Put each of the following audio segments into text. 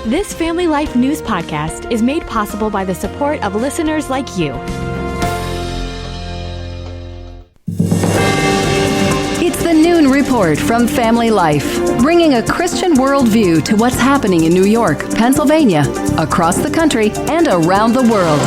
This Family Life News podcast is made possible by the support of listeners like you. It's the Noon Report from Family Life, bringing a Christian worldview to what's happening in New York, Pennsylvania, across the country, and around the world.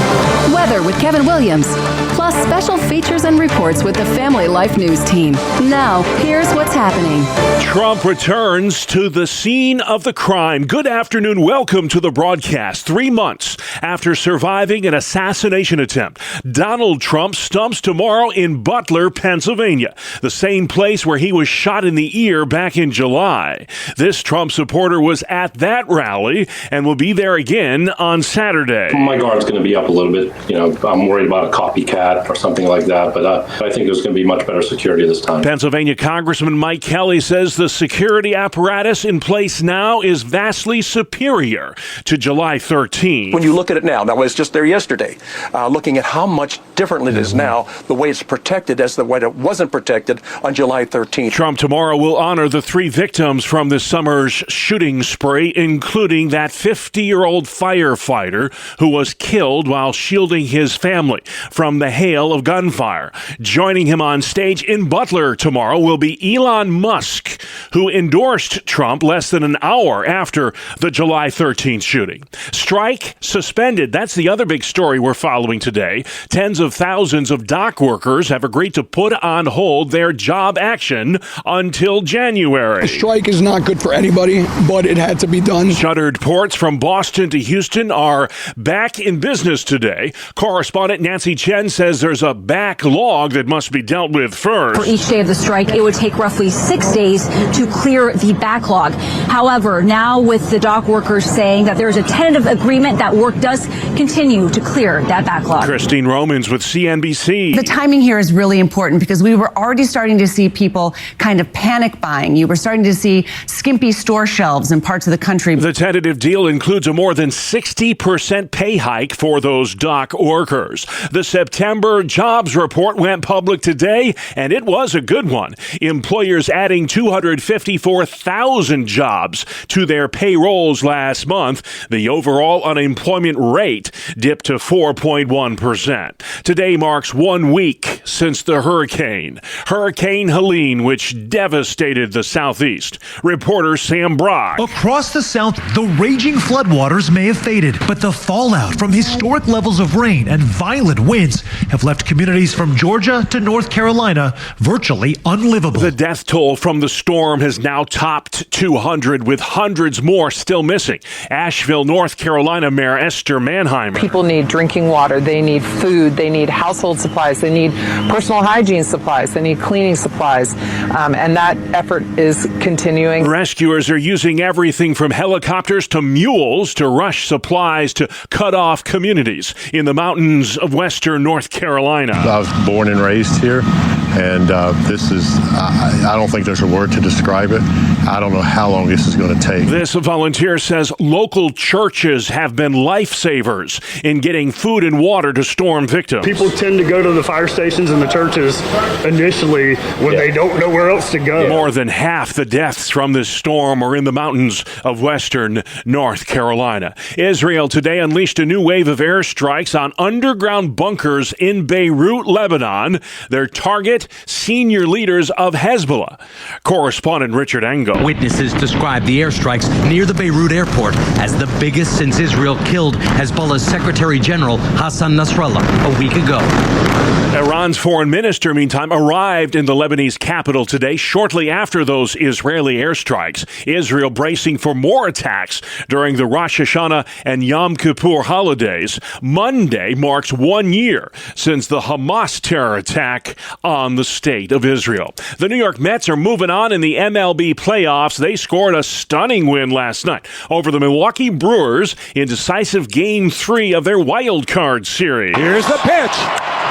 Weather with Kevin Williams, plus special features and reports with the Family Life News team. Now, here's what's happening. Trump returns to the scene of the crime. Good afternoon. Welcome to the broadcast. 3 months after surviving an assassination attempt, Donald Trump stumps tomorrow in Butler, Pennsylvania, the same place where he was shot in the ear back in July. This Trump supporter was at that rally and will be there again on Saturday. My guard's going to be up a little bit. I'm worried about a copycat or something like that, but I think there's going to be much better security this time. Pennsylvania Congressman Mike Kelly says the security apparatus in place now is vastly superior to July 13th. When you look at it now, I was just there yesterday, looking at how much different it is now, the way it's protected as the way it wasn't protected on July 13th. Trump tomorrow will honor the 3 victims from this summer's shooting spree, including that 50-year-old firefighter who was killed while shielding his family from the hail of gunfire. Joining him on stage in Butler tomorrow will be Elon Musk, who endorsed Trump less than an hour after the July 13th shooting. Strike suspended. That's the other big story we're following today. Tens of thousands of dock workers have agreed to put on hold their job action until January. The strike is not good for anybody, but it had to be done. Shuttered ports from Boston to Houston are back in business today. Correspondent Nancy Chen says there's a backlog that must be dealt with first. For each day of the strike, it would take roughly 6 days to clear the backlog. However, now with the dock workers saying that there's a tentative agreement, that work does continue to clear that backlog. Christine Romans with CNBC. The timing here is really important because we were already starting to see people kind of panic buying. You were starting to see skimpy store shelves in parts of the country. The tentative deal includes a more than 60% pay hike for those dock workers. The September jobs report went public today, and it was a good one. Employers adding 254,000 jobs to their payrolls last month. The overall unemployment rate dipped to 4.1%. Today marks 1 week since the Hurricane Helene, which devastated the Southeast. Reporter Sam Brock. Across the South, the raging floodwaters may have faded, but the fallout from historic levels of rain and violent winds have left communities from Georgia to North Carolina virtually unlivable. The death toll from the storm has now topped 200, with hundreds more still missing. Asheville, North Carolina Mayor Esther Manheimer. People need drinking water, they need food, they need household supplies, they need personal hygiene supplies, they need cleaning supplies, and that effort is continuing. Rescuers are using everything from helicopters to mules to rush supplies to cut off communities in the mountains of western North Carolina. I was born and raised here, and this is, I don't think there's a word to describe it. I don't know how long this is going to take. This volunteer says local churches have been lifesavers in getting food and water to storm victims. People tend to go to the fire stations and the churches initially when they don't know where else to go. More than half the deaths from this storm are in the mountains of western North Carolina. Israel today unleashed a new wave of airstrikes on underground bunkers in Beirut, Lebanon. Their target, senior leaders of Hezbollah. Correspondent Richard Engel. Witnesses describe the airstrikes near the Beirut airport as the biggest since Israel killed Hezbollah's Secretary General Hassan Nasrallah a week ago. Iran's foreign minister, meantime, arrived in the Lebanese capital today shortly after those Israeli airstrikes. Israel bracing for more attacks during the Rosh Hashanah and Yom Kippur holidays. Monday marks 1 year since the Hamas terror attack on the state of Israel. The New York Mets are moving on in the MLB playoffs. They scored a stunning win last night over the Milwaukee Brewers in decisive Game 3 of their wild card series. Here's the pitch.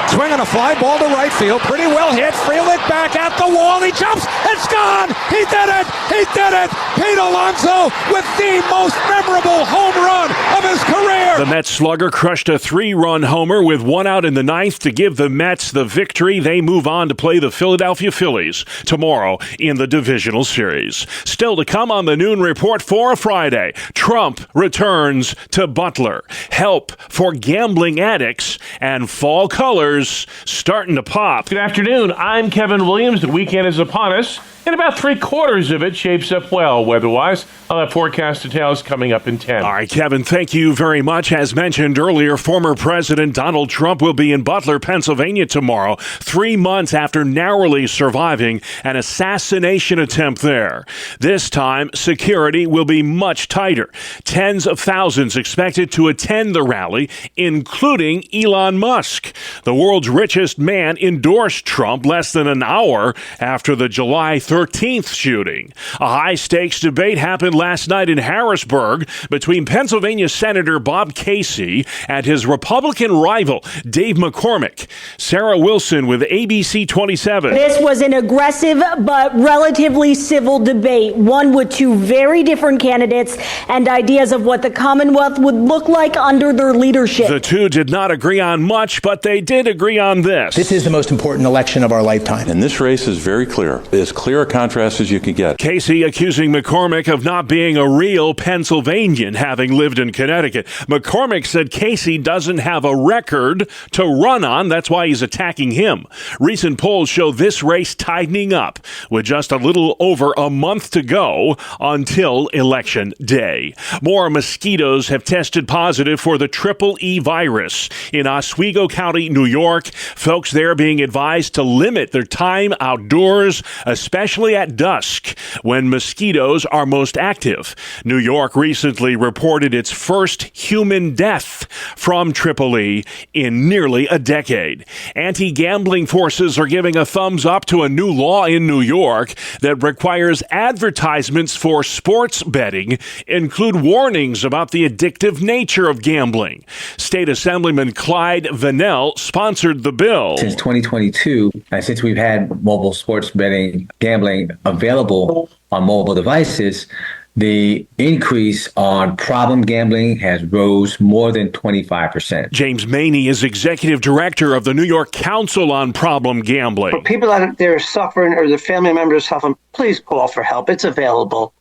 Swinging a fly ball to right field. Pretty well hit. Frelick back at the wall. He jumps. It's gone. He did it. He did it. Pete Alonso with the most memorable home run of his career. The Mets slugger crushed a 3-run homer with 1 out in the 9th to give the Mets the victory. They move on to play the Philadelphia Phillies tomorrow in the divisional series. Still to come on the Noon Report for Friday, Trump returns to Butler. Help for gambling addicts and fall colors starting to pop. Good afternoon. I'm Kevin Williams. The weekend is upon us, and about 3/4 of it shapes up well weather-wise. I'll have forecast details coming up in 10. All right, Kevin, thank you very much. As mentioned earlier, former President Donald Trump will be in Butler, Pennsylvania tomorrow, 3 months after narrowly surviving an assassination attempt there. This time, security will be much tighter. Tens of thousands expected to attend the rally, including Elon Musk. The world's richest man endorsed Trump less than an hour after the July 13th shooting. A high-stakes debate happened last night in Harrisburg between Pennsylvania Senator Bob Casey and his Republican rival, Dave McCormick. Sarah Wilson with ABC 27. This was an aggressive but relatively civil debate, one with two very different candidates and ideas of what the Commonwealth would look like under their leadership. The two did not agree on much, but they did agree on this. This is the most important election of our lifetime. And this race is very clear. As clear a contrast as you could get. Casey accusing McCormick of not being a real Pennsylvanian, having lived in Connecticut. McCormick said Casey doesn't have a record to run on. That's why he's attacking him. Recent polls show this race tightening up with just a little over a month to go until Election Day. More mosquitoes have tested positive for the Triple E virus in Oswego County, New York. Folks there being advised to limit their time outdoors, especially at dusk when mosquitoes are most active. New York recently reported its first human death from Triple E in nearly a decade. Anti-gambling forces are giving a thumbs up to a new law in New York that requires advertisements for sports betting include warnings about the addictive nature of gambling. State Assemblyman Clyde Vannell sponsored the bill. Since 2022, since we've had mobile sports betting, gambling available on mobile devices, the increase on problem gambling has rose more than 25%. James Maney is executive director of the New York Council on Problem Gambling. For people out there suffering or their family members suffering, please call for help. It's available.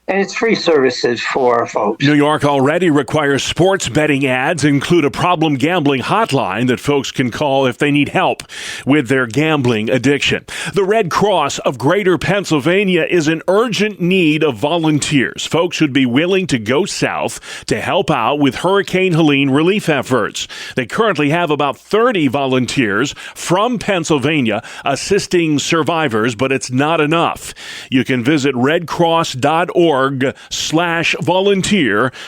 And it's free services for folks. New York already requires sports betting ads include a problem gambling hotline that folks can call if they need help with their gambling addiction. The Red Cross of Greater Pennsylvania is in urgent need of volunteers, folks who'd be willing to go south to help out with Hurricane Helene relief efforts. They currently have about 30 volunteers from Pennsylvania assisting survivors, but it's not enough. You can visit redcross.org/volunteer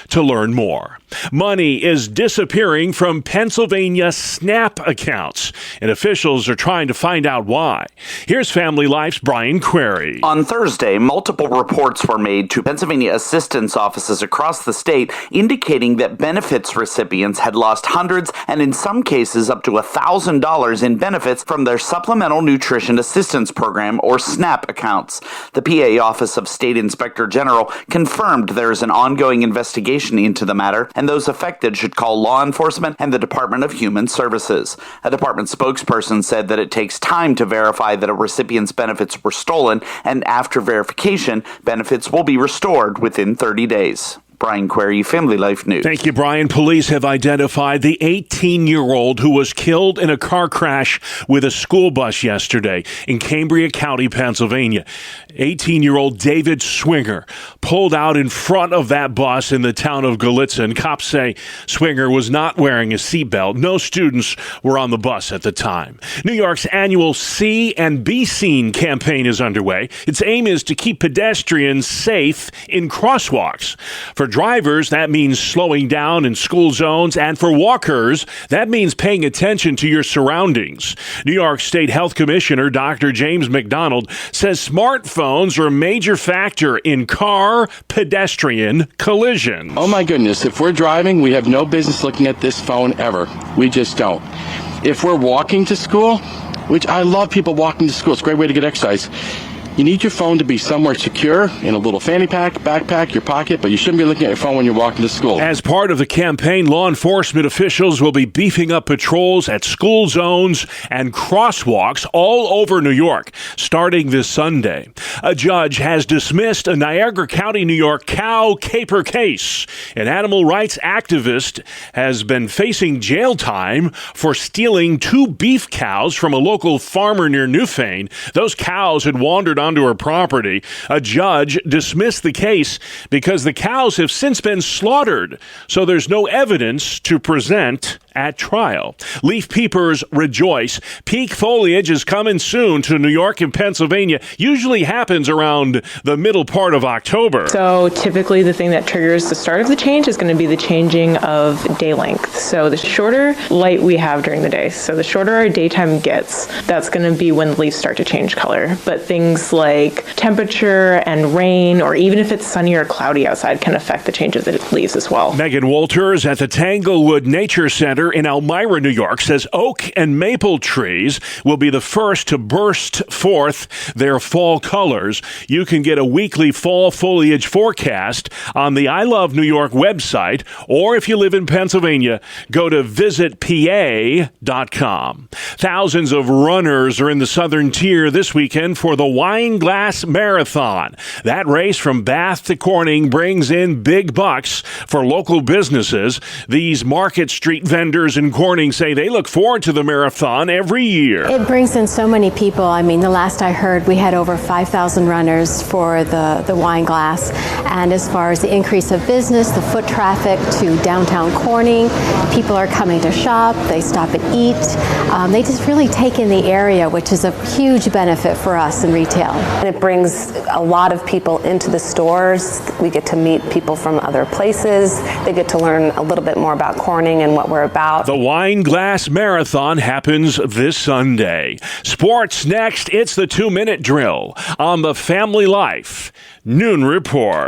to learn more. Money is disappearing from Pennsylvania SNAP accounts, and officials are trying to find out why. Here's Family Life's Brian Query. On Thursday, multiple reports were made to Pennsylvania assistance offices across the state indicating that benefits recipients had lost hundreds and in some cases up to $1,000 in benefits from their Supplemental Nutrition Assistance Program or SNAP accounts. The PA Office of State Inspector General confirmed there is an ongoing investigation into the matter, and those affected should call law enforcement and the Department of Human Services. A department spokesperson said that it takes time to verify that a recipient's benefits were stolen, and after verification, benefits will be restored within 30 days. Brian Query, Family Life News. Thank you, Brian. Police have identified the 18-year-old who was killed in a car crash with a school bus yesterday in Cambria County, Pennsylvania. 18-year-old David Swinger pulled out in front of that bus in the town of Gallitzin. Cops say Swinger was not wearing a seatbelt. No students were on the bus at the time. New York's annual See and Be Seen campaign is underway. Its aim is to keep pedestrians safe in crosswalks. For drivers, that means slowing down in school zones, and for walkers, that means paying attention to your surroundings. New York State Health Commissioner Dr. James McDonald says smartphones are a major factor in car-pedestrian collisions. Oh my goodness, if we're driving, we have no business looking at this phone ever. We just don't. if we're walking to school, which I love people walking to school, it's a great way to get exercise. You need your phone to be somewhere secure, in a little fanny pack, backpack, your pocket, but you shouldn't be looking at your phone when you're walking to school. As part of the campaign, law enforcement officials will be beefing up patrols at school zones and crosswalks all over New York, starting this Sunday. A judge has dismissed a Niagara County, New York cow caper case. An animal rights activist has been facing jail time for stealing 2 beef cows from a local farmer near Newfane. Those cows had wandered onto her property. A judge dismissed the case because the cows have since been slaughtered, so there's no evidence to present at trial. Leaf peepers rejoice. Peak foliage is coming soon to New York and Pennsylvania. Usually happens around the middle part of October. So typically the thing that triggers the start of the change is going to be the changing of day length. So the shorter light we have during the day, so the shorter our daytime gets, that's going to be when the leaves start to change color. But things like temperature and rain, or even if it's sunny or cloudy outside, can affect the change of the leaves as well. Megan Walters at the Tanglewood Nature Center in Elmira, New York, says oak and maple trees will be the first to burst forth their fall colors. You can get a weekly fall foliage forecast on the I Love New York website, or if you live in Pennsylvania, go to visitpa.com. Thousands of runners are in the Southern Tier this weekend for the Wineglass Marathon. That race from Bath to Corning brings in big bucks for local businesses. These Market Street vendors in Corning say they look forward to the marathon every year. It brings in so many people. I mean, the last I heard, we had over 5,000 runners for the Wineglass. And as far as the increase of business, the foot traffic to downtown Corning, people are coming to shop, they stop and eat. They just really take in the area, which is a huge benefit for us in retail. And it brings a lot of people into the stores. We get to meet people from other places. They get to learn a little bit more about Corning and what we're about. The Wineglass Marathon happens this Sunday. Sports next. It's the 2-minute drill on the Family Life Noon Report.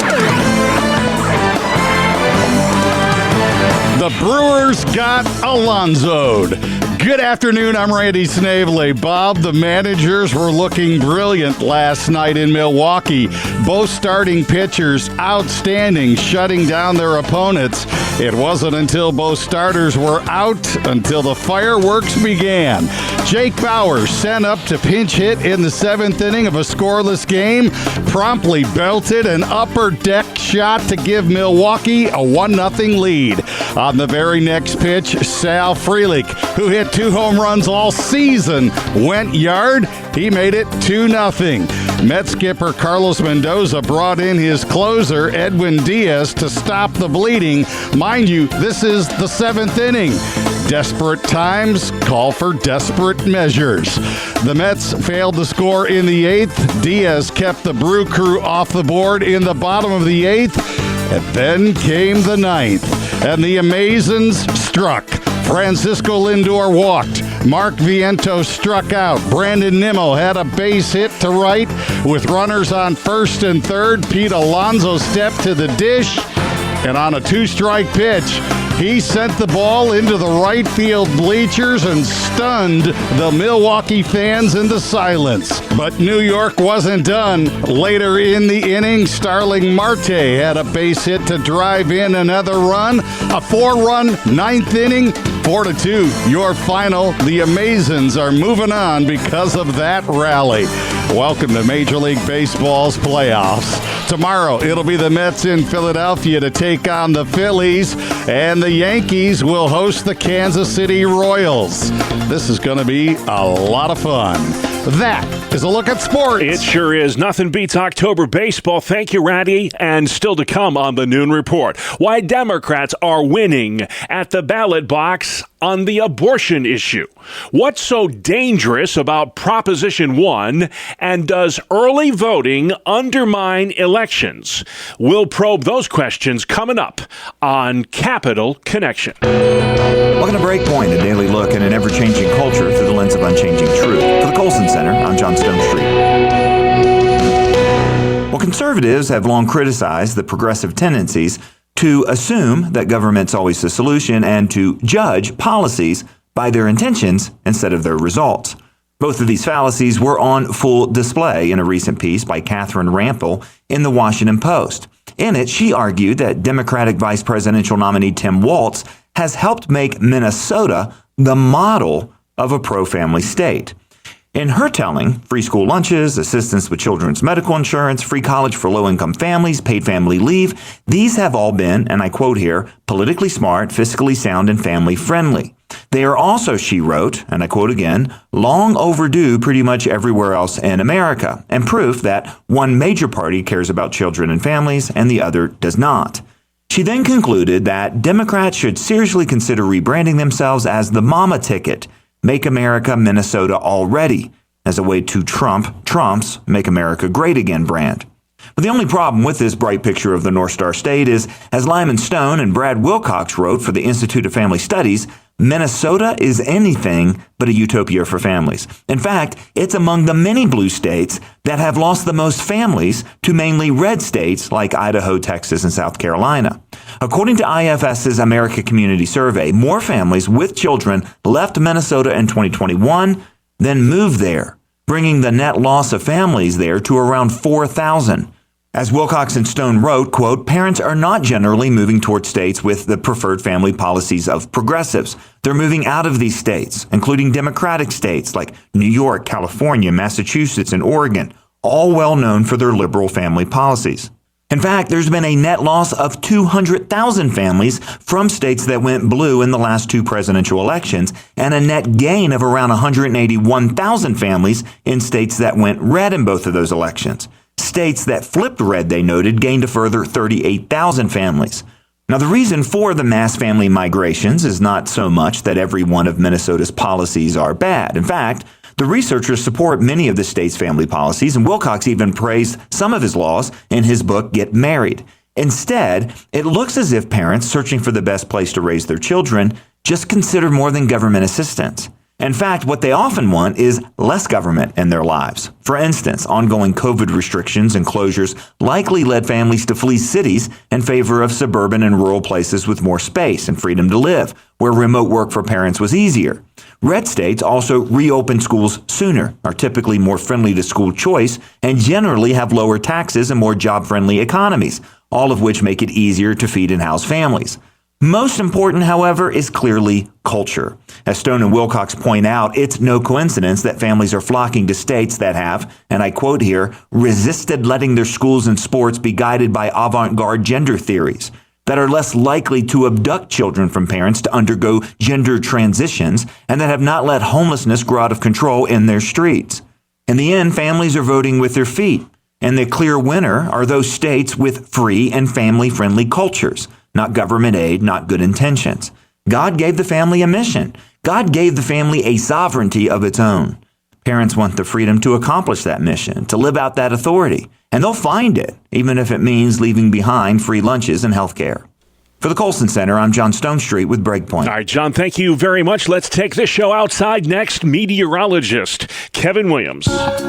The Brewers got Alonzo'd. Good afternoon, I'm Randy Snavely. Bob, the managers were looking brilliant last night in Milwaukee. Both starting pitchers outstanding, shutting down their opponents. It wasn't until both starters were out until the fireworks began. Jake Bauer sent up to pinch hit in the 7th inning of a scoreless game, promptly belted an upper deck shot to give Milwaukee a 1-0 lead. On the very next pitch, Sal Frelick, who hit 2 home runs all season, went yard. He made it 2-0. Mets skipper Carlos Mendoza brought in his closer, Edwin Diaz, to stop the bleeding. Mind you, this is the 7th inning. Desperate times call for desperate measures. The Mets failed to score in the 8th. Diaz kept the Brew Crew off the board in the bottom of the 8th. And then came the 9th. And the Amazons struck. Francisco Lindor walked. Mark Vientos struck out. Brandon Nimmo had a base hit to right. With runners on first and third, Pete Alonso stepped to the dish. And on a 2-strike pitch, he sent the ball into the right field bleachers and stunned the Milwaukee fans into silence. But New York wasn't done. Later in the inning, Starling Marte had a base hit to drive in another run. A 4-run 9th inning, 4-2. Your final. The Amazons are moving on because of that rally. Welcome to Major League Baseball's playoffs. Tomorrow, it'll be the Mets in Philadelphia to take on the Phillies, and the Yankees will host the Kansas City Royals. This is going to be a lot of fun. That is a look at sports. It sure is. Nothing beats October baseball. Thank you, Randy. And still to come on the Noon Report, why Democrats are winning at the ballot box on the abortion issue. What's so dangerous about Proposition 1, and does early voting undermine elections? We'll probe those questions coming up on Capital Connection. Welcome to Breakpoint, a daily look at an ever-changing culture through the lens of unchanging truth. For the Colson Center, I'm John Stone Street. Well, conservatives have long criticized the progressive tendencies to assume that government's always the solution and to judge policies by their intentions instead of their results. Both of these fallacies were on full display in a recent piece by Catherine Rampel in the Washington Post. In it, she argued that Democratic vice presidential nominee Tim Walz has helped make Minnesota the model of a pro-family state. In her telling, free school lunches, assistance with children's medical insurance, free college for low-income families, paid family leave, these have all been, and I quote here, politically smart, fiscally sound, and family-friendly. They are also, she wrote, and I quote again, long overdue pretty much everywhere else in America, and proof that one major party cares about children and families and the other does not. She then concluded that Democrats should seriously consider rebranding themselves as the Mama Ticket, Make America Minnesota Already, as a way to trump Trump's Make America Great Again brand. But the only problem with this bright picture of the North Star State is, as Lyman Stone and Brad Wilcox wrote for the Institute of Family Studies, Minnesota is anything but a utopia for families. In fact, it's among the many blue states that have lost the most families to mainly red states like Idaho, Texas, and South Carolina. According to IFS's America Community Survey, more families with children left Minnesota in 2021 than moved there, bringing the net loss of families there to around 4,000. As Wilcox and Stone wrote, quote, parents are not generally moving toward states with the preferred family policies of progressives. They're moving out of these states, including Democratic states like New York, California, Massachusetts, and Oregon, all well known for their liberal family policies. In fact, there's been a net loss of 200,000 families from states that went blue in the last two presidential elections, and a net gain of around 181,000 families in states that went red in both of those elections. States that flipped red, they noted, gained a further 38,000 families. Now, the reason for the mass family migrations is not so much that every one of Minnesota's policies are bad. In fact, the researchers support many of the state's family policies, and Wilcox even praised some of his laws in his book, Get Married. Instead, it looks as if parents searching for the best place to raise their children just consider more than government assistance. In fact, what they often want is less government in their lives. For instance, ongoing COVID restrictions and closures likely led families to flee cities in favor of suburban and rural places with more space and freedom to live, where remote work for parents was easier. Red states also reopen schools sooner, are typically more friendly to school choice, and generally have lower taxes and more job-friendly economies, all of which make it easier to feed and house families. Most important, however, is clearly culture. As Stone and Wilcox point out, it's no coincidence that families are flocking to states that have, and I quote here, resisted letting their schools and sports be guided by avant-garde gender theories, that are less likely to abduct children from parents to undergo gender transitions, and that have not let homelessness grow out of control in their streets. In the end, families are voting with their feet, and the clear winner are those states with free and family-friendly cultures. Not government aid, not good intentions. God gave the family a mission. God gave the family a sovereignty of its own. Parents want the freedom to accomplish that mission, to live out that authority. And they'll find it, even if it means leaving behind free lunches and health care. For the Colson Center, I'm John Stonestreet with Breakpoint. All right, John, thank you very much. Let's take this show outside next. Meteorologist Kevin Williams.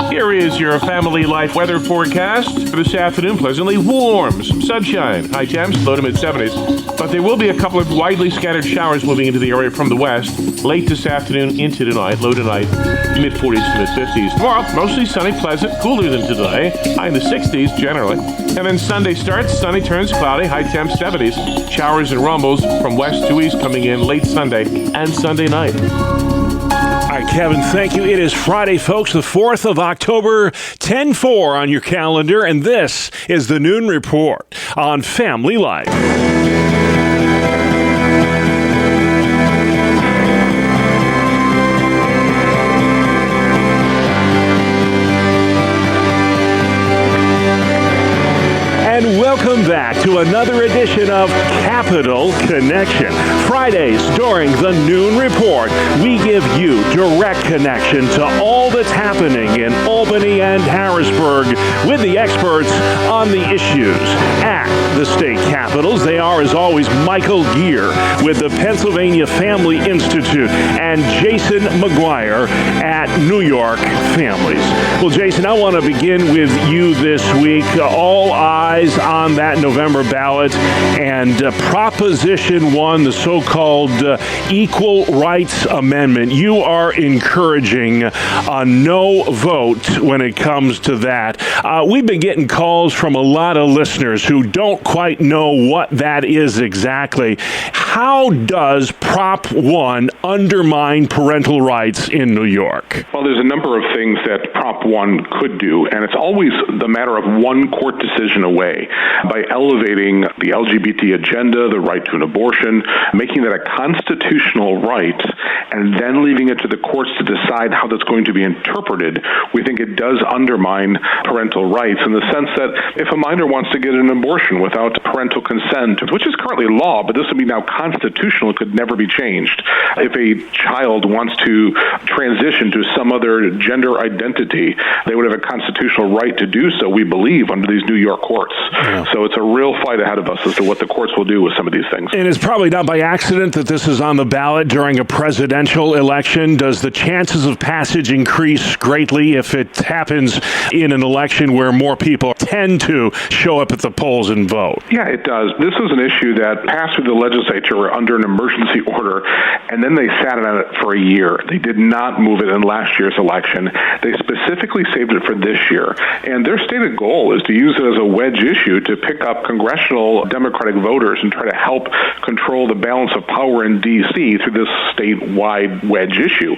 Here is your family life weather forecast for this afternoon. Pleasantly warm, some sunshine, high temps, low to mid-70s. But there will be a couple of widely scattered showers moving into the area from the west late this afternoon into tonight. Low tonight, mid-40s to mid-50s. Tomorrow, mostly sunny, pleasant, cooler than today. High in the 60s generally. And then Sunday starts, sunny turns cloudy, high temps 70s. Showers and rumbles from west to east coming in late Sunday and Sunday night. All right, Kevin, thank you. It is Friday, folks, the 4th of October, 10-4 on your calendar, and this is the Noon Report on Family Life. Welcome back to another edition of Capital Connection. Fridays during the Noon Report, we give you direct connection to all that's happening in Albany and Harrisburg with the experts on the issues at the state capitals. They are, as always, Michael Gear with the Pennsylvania Family Institute and Jason McGuire at New York Families. Well, Jason, I want to begin with you this week. All eyes on that November ballot and Proposition 1, the so-called Equal Rights Amendment. You are encouraging a no vote when it comes to that. We've been getting calls from a lot of listeners who don't quite know what that is exactly. How does Prop 1 undermine parental rights in New York? Well, there's a number of things that Prop 1 could do, and it's always the matter of one court decision away. By elevating the LGBT agenda, the right to an abortion, making that a constitutional right, and then leaving it to the courts to decide how that's going to be interpreted, we think it does undermine parental rights in the sense that if a minor wants to get an abortion without parental consent, which is currently law, but this would be now constitutional, it could never be changed. If a child wants to transition to some other gender identity, they would have a constitutional right to do so, we believe, under these New York courts. Yeah. So it's a real fight ahead of us as to what the courts will do with some of these things. And it's probably not by accident that this is on the ballot during a presidential election. Does the chances of passage increase greatly if it happens in an election where more people tend to show up at the polls and vote? Yeah, it does. This is an issue that passed through the legislature under an emergency order, and then they sat on it for a year. They did not move it in last year's election. They specifically saved it for this year. And their stated goal is to use it as a wedge issue to pick up congressional Democratic voters and try to help control the balance of power in D.C. through this statewide wedge issue.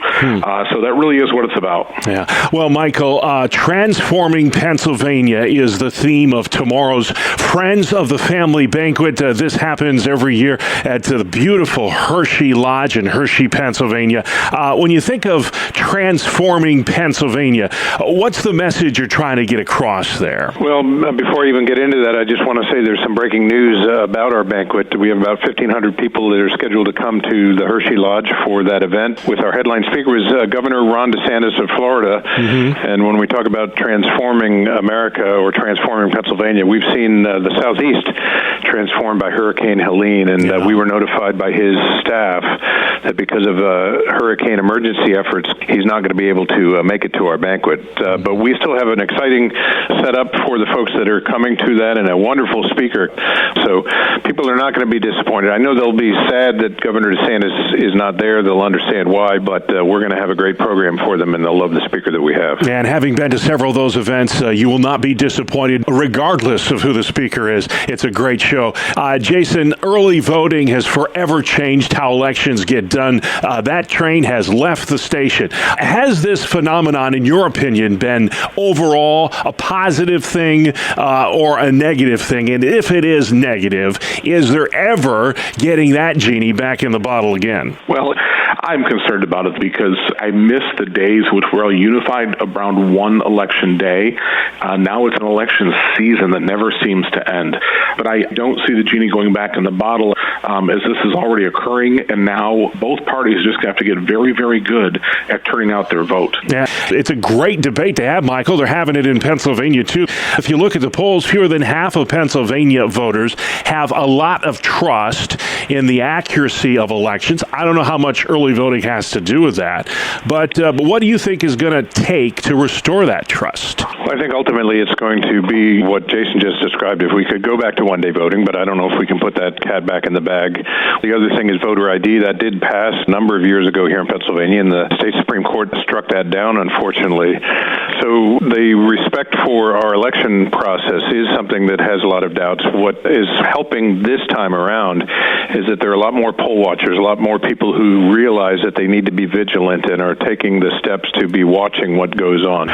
So that really is what it's about. Yeah. Well, Michael, transforming Pennsylvania is the theme of tomorrow's Friends of the Family Banquet. This happens every year at the beautiful Hershey Lodge in Hershey, Pennsylvania. When you think of transforming Pennsylvania, what's the message you're trying to get across there? Well, before I even get into that, I just want to say there's some breaking news about our banquet. We have about 1,500 people that are scheduled to come to the Hershey Lodge for that event. With our headline speaker is Governor Ron DeSantis of Florida. And when we talk about transforming America or transforming Pennsylvania, we've seen the Southeast transformed by Hurricane Helene, and we were notified by his staff that because of hurricane emergency efforts, he's not going to be able to make it to our banquet. But we still have an exciting setup for the folks that are coming to that, and a wonderful speaker. So people are not going to be disappointed. I know they'll be sad that Governor DeSantis is not there. They'll understand why, but we're going to have a great program for them, and they'll love the speaker that we have. And having been to several of those events, you will not be disappointed regardless of who the speaker is. It's a great show. Jason, early voting has forever changed how elections get done. That train has left the station. Has this phenomenon, in your opinion, been overall a positive thing or a negative thing? And if it is negative, is there ever getting that genie back in the bottle again? Well, I'm concerned about it because I miss the days which were all unified around one election day. Now it's an election season that never seems to end. But I don't see the genie going back in the bottle as this is already occurring, and now both parties just have to get very, very good at turning out their vote. Yeah, it's a great debate to have, Michael. They're having it in Pennsylvania, too. If you look at the polls, fewer than half of Pennsylvania voters have a lot of trust in the accuracy of elections. I don't know how much early voting has to do with that, but what do you think is going to take to restore that trust? Well, I think ultimately it's going to be what Jason just described. If we could go back to one-day voting, but I don't know if we can put that cat back in the bag. The other thing is voter ID. That did pass a number of years ago here in Pennsylvania, and the state Supreme Court struck that down, unfortunately. So the respect for our election process is something that has a lot of doubts. What is helping this time around is that there are a lot more poll watchers, a lot more people who realize that they need to be vigilant and are taking the steps to be watching what goes on.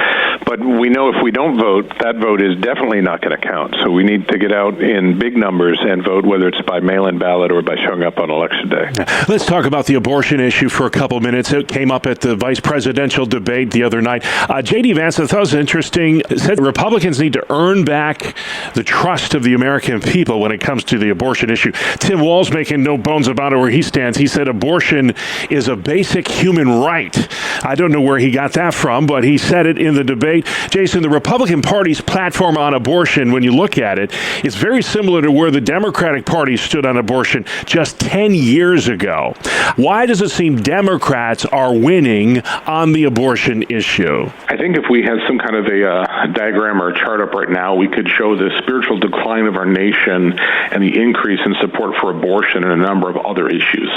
But we know if we don't vote, that vote is definitely not going to count. So we need to get out in big numbers and vote, whether it's by mail-in ballot or by showing up on Election Day. Let's talk about the abortion issue for a couple minutes. It came up at the vice presidential debate the other night. J.D. Vance, I thought it was interesting, said Republicans need to earn back the trust of the American people when it comes to the abortion issue. Tim Walls making making no bones about it where he stands. He said abortion is a basic human right. I don't know where he got that from, but he said it in the debate. Jason, the Republican Party's platform on abortion, when you look at it, is very similar to where the Democratic Party stood on abortion just 10 years ago. Why does it seem Democrats are winning on the abortion issue? I think if we had some kind of a diagram or a chart up right now, we could show the spiritual decline of our nation and the increase in support for abortion and a number of other issues.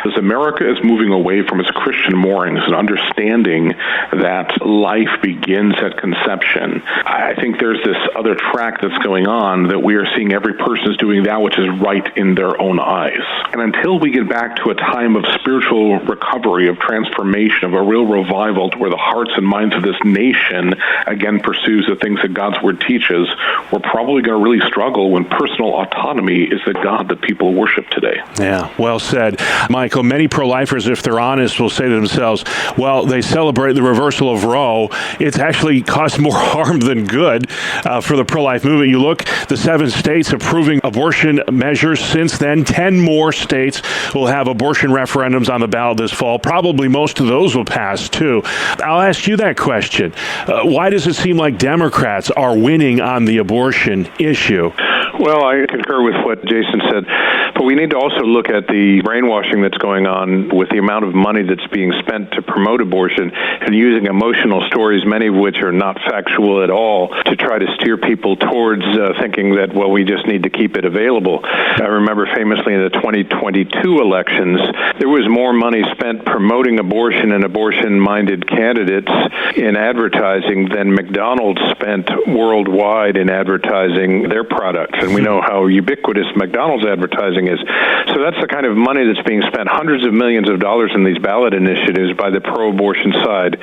As America is moving away from its Christian moorings and understanding that life begins at conception, I think there's this other track that's going on that we are seeing every person is doing that which is right in their own eyes. And until we get back to a time of spiritual recovery, of transformation, of a real revival to where the hearts and minds of this nation again pursues the things that God's Word teaches, we're probably going to really struggle when personal autonomy is the God that people worship today. Yeah, well said. Michael, many pro-lifers, if they're honest, will say to themselves, well, they celebrate the reversal of Roe. It's actually caused more harm than good for the pro-life movement. You look, the 7 states approving abortion measures since then. 10 more states will have abortion referendums on the ballot this fall. Probably most of those will pass, too. I'll ask you that question. Why does it seem like Democrats are winning on the abortion issue? Well, I concur with what Jason said, but we need to also look at the brainwashing that's going on with the amount of money that's being spent to promote abortion and using emotional stories, many of which are not factual at all, to try to steer people towards thinking that, well, we just need to keep it available. I remember famously in the 2022 elections, there was more money spent promoting abortion and abortion-minded candidates in advertising than McDonald's spent worldwide in advertising their products. And we know how ubiquitous McDonald's advertising is. So that's the kind of money that's being spent, hundreds of millions of dollars in these ballot initiatives by the pro-abortion side.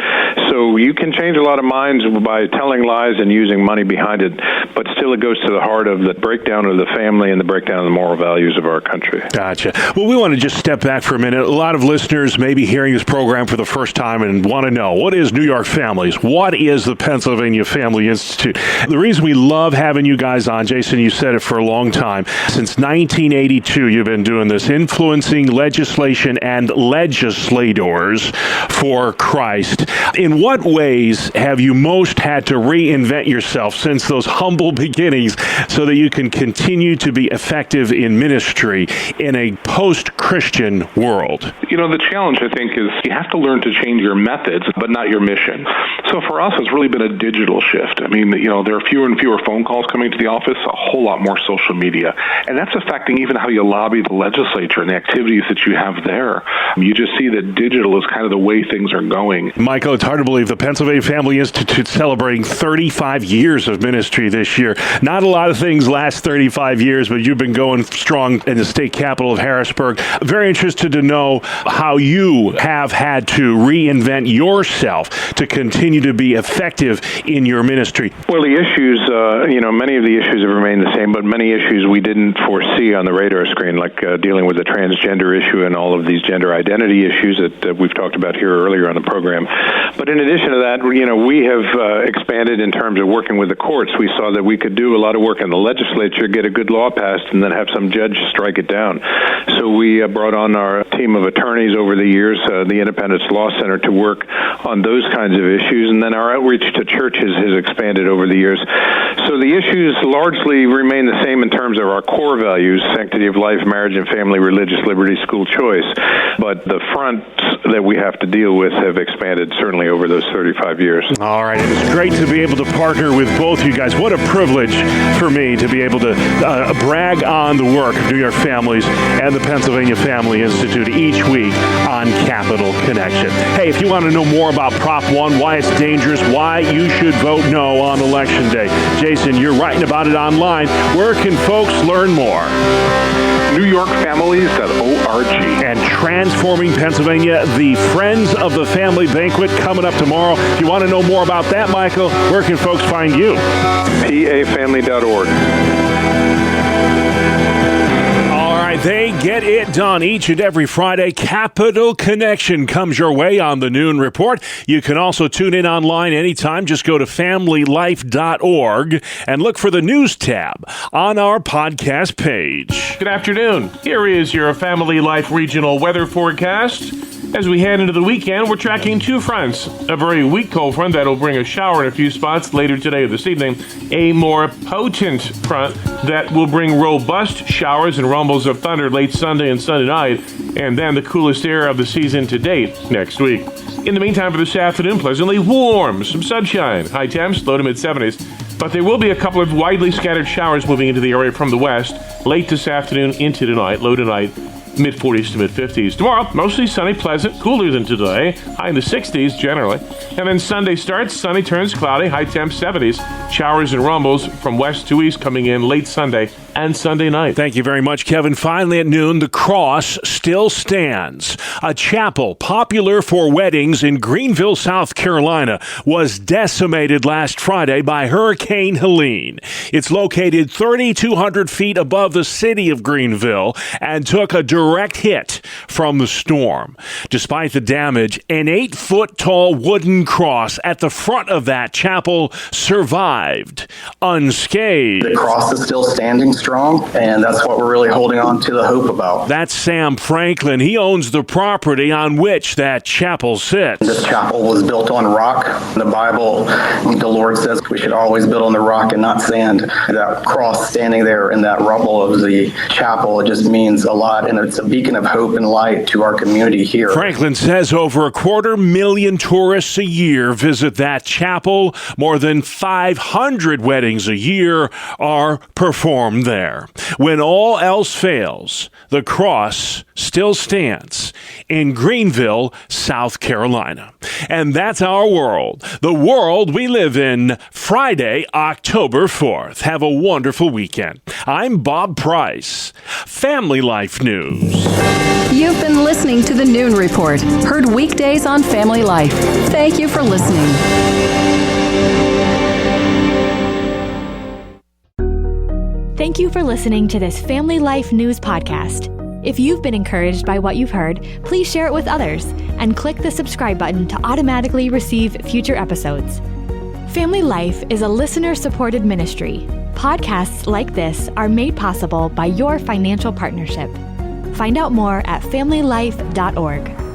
So you can change a lot of minds by telling lies and using money behind it, but still it goes to the heart of the breakdown of the family and the breakdown of the moral values of our country. Gotcha. Well, we want to just step back for a minute. A lot of listeners may be hearing this program for the first time and want to know, what is New York Families? What is the Pennsylvania Family Institute? The reason we love having you guys on, Jason, you said it for a long time. Since 1982, you've been doing this, influencing legislation and legislators for Christ. In what ways have you most had to reinvent yourself since those humble beginnings so that you can continue to be effective in ministry in a post-Christian world? You know, the challenge, I think, is you have to learn to change your methods, but not your mission. So for us, it's really been a digital shift. I mean, you know, there are fewer and fewer phone calls coming to the office, a whole lot more social media. And that's affecting even how you lobby the legislature and the activities that you have there. You just see that digital is kind of the way things are going. Michael, it's hard to believe the Pennsylvania Family Institute celebrating 35 years of ministry this year. Not a lot of things last 35 years, but you've been going strong in the state capital of Harrisburg. Very interested to know how you have had to reinvent yourself to continue to be effective in your ministry. Well, the issues, many of the issues have remained the same, but many issues we didn't foresee on the radar screen, like dealing with the transgender issue and all of these gender identity issues that we've talked about here earlier on the program. But in addition to that, we have expanded in terms of working with the courts. We saw that we could do a lot of work in the legislature, get a good law passed, and then have some judge strike it down. So we brought on our team of attorneys over the years, the Independence Law Center, to work on those kinds of issues, and then our outreach to churches has expanded over the years. So the issues largely remain the same in terms of our core values: sanctity of life, marriage and family, religious liberty, school choice. But the fronts that we have to deal with have expanded certainly over those 35 years. All right. It's great to be able to partner with both you guys. What a privilege for me to be able to brag on the work of New York Families and the Pennsylvania Family Institute each week on Capital Connection. Hey, if you want to know more about Prop 1, why it's dangerous, why you should vote no on Election Day, Jason, you're writing about it online. Where can folks learn more? NewYorkFamilies.org. And Transforming Pennsylvania, the Friends of the Family Banquet coming up tomorrow. If you want to know more about that, Michael, where can folks find you? PAFamily.org. They get it done each and every Friday. Capital Connection comes your way on the Noon Report. You can also tune in online anytime. Just go to familylife.org and look for the news tab on our podcast page. Good afternoon. Here is your Family Life regional weather forecast. As we head into the weekend, we're tracking two fronts. A very weak cold front that will bring a shower in a few spots later today or this evening. A more potent front that will bring robust showers and rumbles of thunder late Sunday and Sunday night, and then the coolest air of the season to date next week. In the meantime, for this afternoon, pleasantly warm, some sunshine, high temps, low to mid-70s. But there will be a couple of widely scattered showers moving into the area from the west late this afternoon into tonight, low tonight. Mid-40s to mid-50s. Tomorrow, mostly sunny, pleasant, cooler than today, high in the 60s generally. And then Sunday starts, sunny turns cloudy, high temp 70s. Showers and rumbles from west to east coming in late Sunday and Sunday night. Thank you very much, Kevin. Finally at noon, the cross still stands. A chapel popular for weddings in Greenville, South Carolina, was decimated last Friday by Hurricane Helene. It's located 3,200 feet above the city of Greenville and took a direct hit from the storm. Despite the damage, an 8-foot-tall wooden cross at the front of that chapel survived unscathed. The cross is still standing strong, and that's what we're really holding on to the hope about. That's Sam Franklin. He owns the property on which that chapel sits. This chapel was built on rock. In the Bible, the Lord says we should always build on the rock and not sand. That cross standing there in that rubble of the chapel, it just means a lot, and it's a beacon of hope and light to our community here. Franklin says over 250,000 tourists a year visit that chapel. More than 500 weddings a year are performed there. When all else fails, the cross still stands in Greenville, South Carolina. And that's our world, the world we live in. Friday, October 4th. Have a wonderful weekend. I'm Bob Price, Family Life News. You've been listening to the Noon Report, heard weekdays on Family Life. Thank you for listening. Thank you for listening to this Family Life News podcast. If you've been encouraged by what you've heard, please share it with others and click the subscribe button to automatically receive future episodes. Family Life is a listener-supported ministry. Podcasts like this are made possible by your financial partnership. Find out more at familylife.org.